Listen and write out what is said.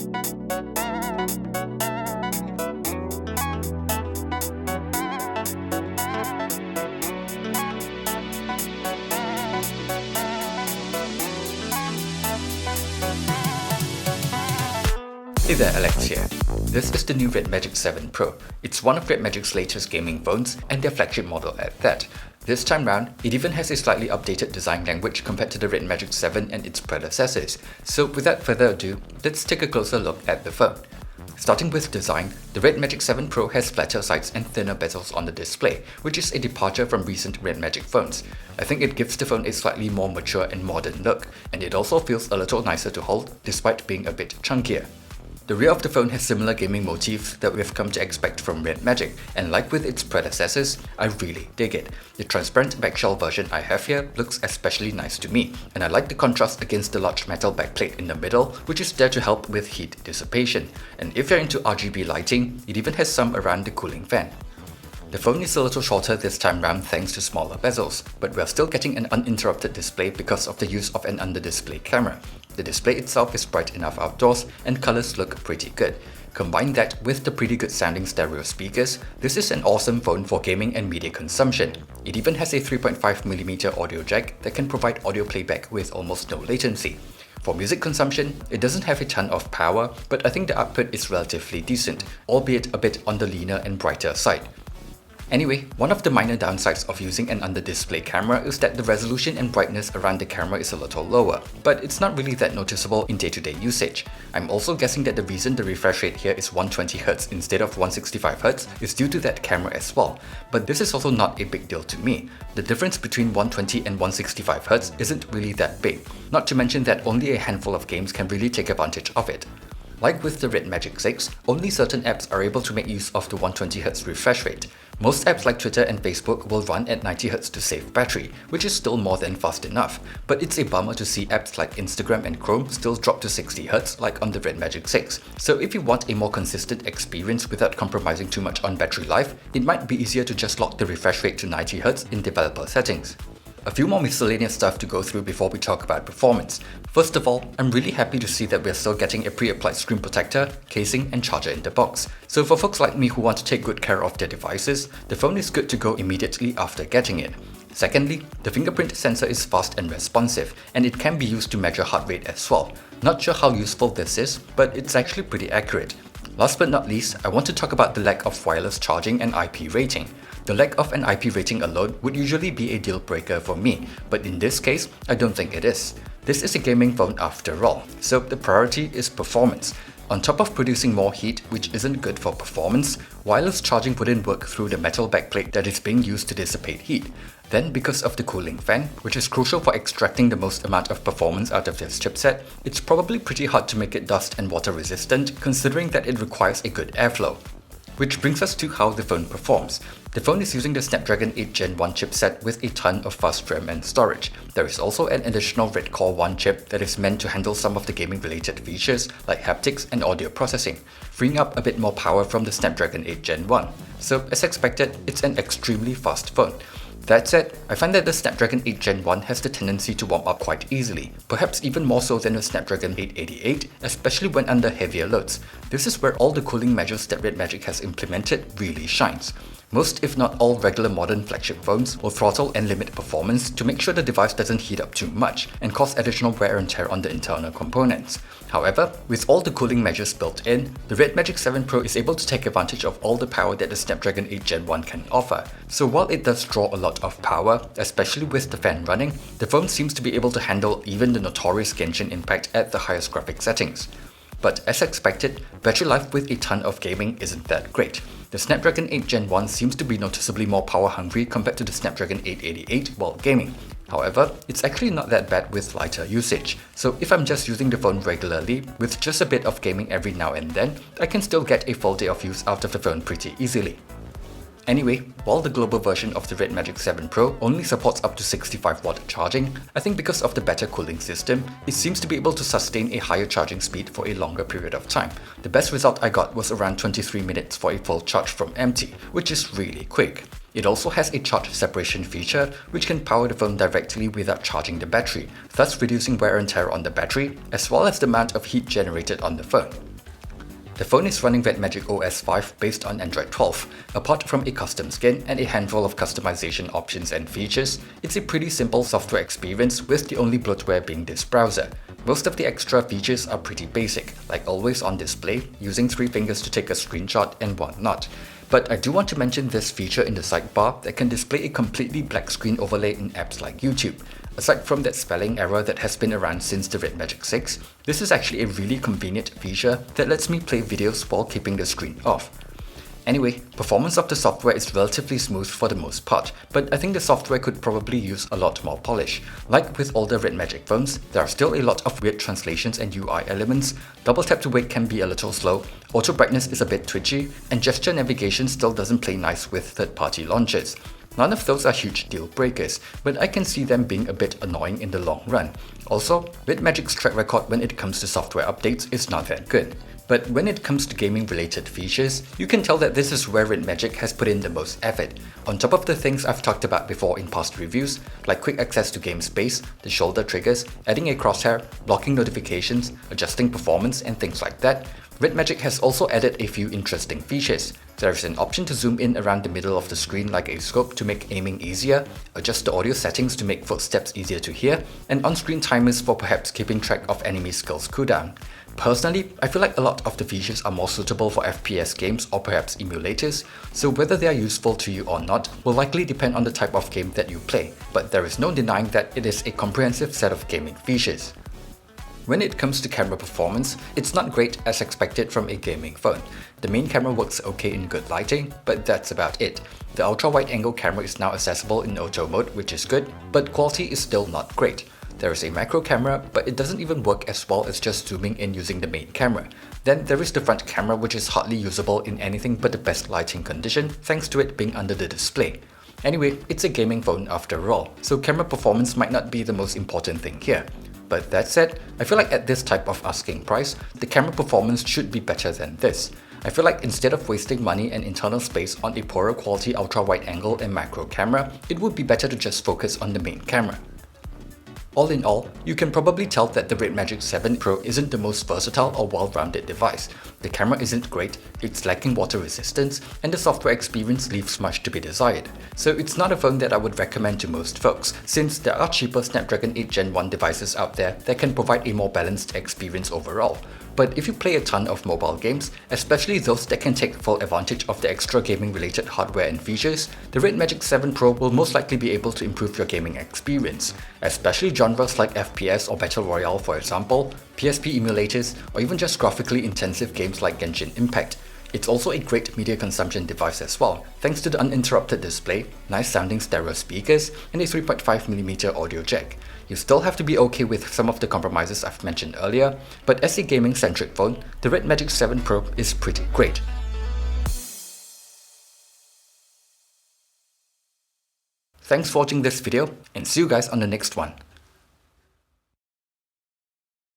Hey there, Alex here. This is the new RedMagic 7 Pro. It's one of RedMagic's latest gaming phones and their flagship model at that. This time round, it even has a slightly updated design language compared to the RedMagic 7 and its predecessors. So without further ado, let's take a closer look at the phone. Starting with design, the RedMagic 7 Pro has flatter sides and thinner bezels on the display, which is a departure from recent RedMagic phones. I think it gives the phone a slightly more mature and modern look, and it also feels a little nicer to hold despite being a bit chunkier. The rear of the phone has similar gaming motifs that we've come to expect from RedMagic, and like with its predecessors, I really dig it. The transparent backshell version I have here looks especially nice to me, and I like the contrast against the large metal backplate in the middle, which is there to help with heat dissipation. And if you're into RGB lighting, it even has some around the cooling fan. The phone is a little shorter this time round thanks to smaller bezels, but we're still getting an uninterrupted display because of the use of an under-display camera. The display itself is bright enough outdoors, and colors look pretty good. Combine that with the pretty good sounding stereo speakers, this is an awesome phone for gaming and media consumption. It even has a 3.5mm audio jack that can provide audio playback with almost no latency. For music consumption, it doesn't have a ton of power, but I think the output is relatively decent, albeit a bit on the leaner and brighter side. Anyway, one of the minor downsides of using an under-display camera is that the resolution and brightness around the camera is a little lower, but it's not really that noticeable in day-to-day usage. I'm also guessing that the reason the refresh rate here is 120Hz instead of 165Hz is due to that camera as well, but this is also not a big deal to me. The difference between 120 and 165Hz isn't really that big, not to mention that only a handful of games can really take advantage of it. Like with the RedMagic 6, only certain apps are able to make use of the 120Hz refresh rate. Most apps like Twitter and Facebook will run at 90Hz to save battery, which is still more than fast enough, but it's a bummer to see apps like Instagram and Chrome still drop to 60Hz like on the RedMagic 6. So if you want a more consistent experience without compromising too much on battery life, it might be easier to just lock the refresh rate to 90Hz in developer settings. A few more miscellaneous stuff to go through before we talk about performance. First of all, I'm really happy to see that we're still getting a pre-applied screen protector, casing and charger in the box. So for folks like me who want to take good care of their devices, the phone is good to go immediately after getting it. Secondly, the fingerprint sensor is fast and responsive, and it can be used to measure heart rate as well. Not sure how useful this is, but it's actually pretty accurate. Last but not least, I want to talk about the lack of wireless charging and IP rating. The lack of an IP rating alone would usually be a deal breaker for me, but in this case, I don't think it is. This is a gaming phone after all, so the priority is performance. On top of producing more heat, which isn't good for performance, wireless charging wouldn't work through the metal backplate that is being used to dissipate heat. Then because of the cooling fan, which is crucial for extracting the most amount of performance out of this chipset, it's probably pretty hard to make it dust and water resistant considering that it requires a good airflow. Which brings us to how the phone performs. The phone is using the Snapdragon 8 Gen 1 chipset with a ton of fast RAM and storage. There is also an additional Red Core 1 chip that is meant to handle some of the gaming related features like haptics and audio processing, freeing up a bit more power from the Snapdragon 8 Gen 1. So as expected, it's an extremely fast phone. That said, I find that the Snapdragon 8 Gen 1 has the tendency to warm up quite easily, perhaps even more so than the Snapdragon 888, especially when under heavier loads. This is where all the cooling measures that RedMagic has implemented really shines. Most if not all regular modern flagship phones will throttle and limit performance to make sure the device doesn't heat up too much and cause additional wear and tear on the internal components. However, with all the cooling measures built in, the RedMagic 7 Pro is able to take advantage of all the power that the Snapdragon 8 Gen 1 can offer. So while it does draw a lot of power, especially with the fan running, the phone seems to be able to handle even the notorious Genshin impact at the highest graphic settings. But as expected, battery life with a ton of gaming isn't that great. The Snapdragon 8 Gen 1 seems to be noticeably more power hungry compared to the Snapdragon 888 while gaming. However, it's actually not that bad with lighter usage, so if I'm just using the phone regularly, with just a bit of gaming every now and then, I can still get a full day of use out of the phone pretty easily. Anyway, while the global version of the RedMagic 7 Pro only supports up to 65W charging, I think because of the better cooling system, it seems to be able to sustain a higher charging speed for a longer period of time. The best result I got was around 23 minutes for a full charge from empty, which is really quick. It also has a charge separation feature which can power the phone directly without charging the battery, thus reducing wear and tear on the battery, as well as the amount of heat generated on the phone. The phone is running RedMagic OS 5 based on Android 12. Apart from a custom skin and a handful of customization options and features, it's a pretty simple software experience with the only bloatware being this browser. Most of the extra features are pretty basic, like always on display, using 3 fingers to take a screenshot and whatnot. But I do want to mention this feature in the sidebar that can display a completely black screen overlay in apps like YouTube. Aside from that spelling error that has been around since the RedMagic 6, this is actually a really convenient feature that lets me play videos while keeping the screen off. Anyway, performance of the software is relatively smooth for the most part, but I think the software could probably use a lot more polish. Like with older RedMagic phones, there are still a lot of weird translations and UI elements, double tap to wake can be a little slow, auto brightness is a bit twitchy, and gesture navigation still doesn't play nice with third-party launchers. None of those are huge deal breakers, but I can see them being a bit annoying in the long run. Also, RedMagic's track record when it comes to software updates is not that good. But when it comes to gaming related features, you can tell that this is where RedMagic has put in the most effort. On top of the things I've talked about before in past reviews, like quick access to game space, the shoulder triggers, adding a crosshair, blocking notifications, adjusting performance and things like that, RedMagic has also added a few interesting features. There is an option to zoom in around the middle of the screen like a scope to make aiming easier, adjust the audio settings to make footsteps easier to hear, and on-screen timers for perhaps keeping track of enemy skills cooldown. Personally, I feel like a lot of the features are more suitable for FPS games or perhaps emulators, so whether they are useful to you or not will likely depend on the type of game that you play, but there is no denying that it is a comprehensive set of gaming features. When it comes to camera performance, it's not great as expected from a gaming phone. The main camera works okay in good lighting, but that's about it. The ultra-wide-angle camera is now accessible in auto mode, which is good, but quality is still not great. There is a macro camera, but it doesn't even work as well as just zooming in using the main camera. Then there is the front camera, which is hardly usable in anything but the best lighting condition, thanks to it being under the display. Anyway, it's a gaming phone after all, so camera performance might not be the most important thing here. But that said, I feel like at this type of asking price, the camera performance should be better than this. I feel like instead of wasting money and internal space on a poorer quality ultra-wide angle and macro camera, it would be better to just focus on the main camera. All in all, you can probably tell that the RedMagic 7 Pro isn't the most versatile or well-rounded device. The camera isn't great, it's lacking water resistance, and the software experience leaves much to be desired. So it's not a phone that I would recommend to most folks, since there are cheaper Snapdragon 8 Gen 1 devices out there that can provide a more balanced experience overall. But if you play a ton of mobile games, especially those that can take full advantage of the extra gaming related hardware and features, the RedMagic 7 Pro will most likely be able to improve your gaming experience, especially genres like FPS or Battle Royale for example, PSP emulators, or even just graphically intensive games like Genshin Impact. It's also a great media consumption device as well, thanks to the uninterrupted display, nice sounding stereo speakers, and a 3.5mm audio jack. You still have to be okay with some of the compromises I've mentioned earlier, but as a gaming-centric phone, the RedMagic 7 Pro is pretty great. Thanks for watching this video, and see you guys on the next one.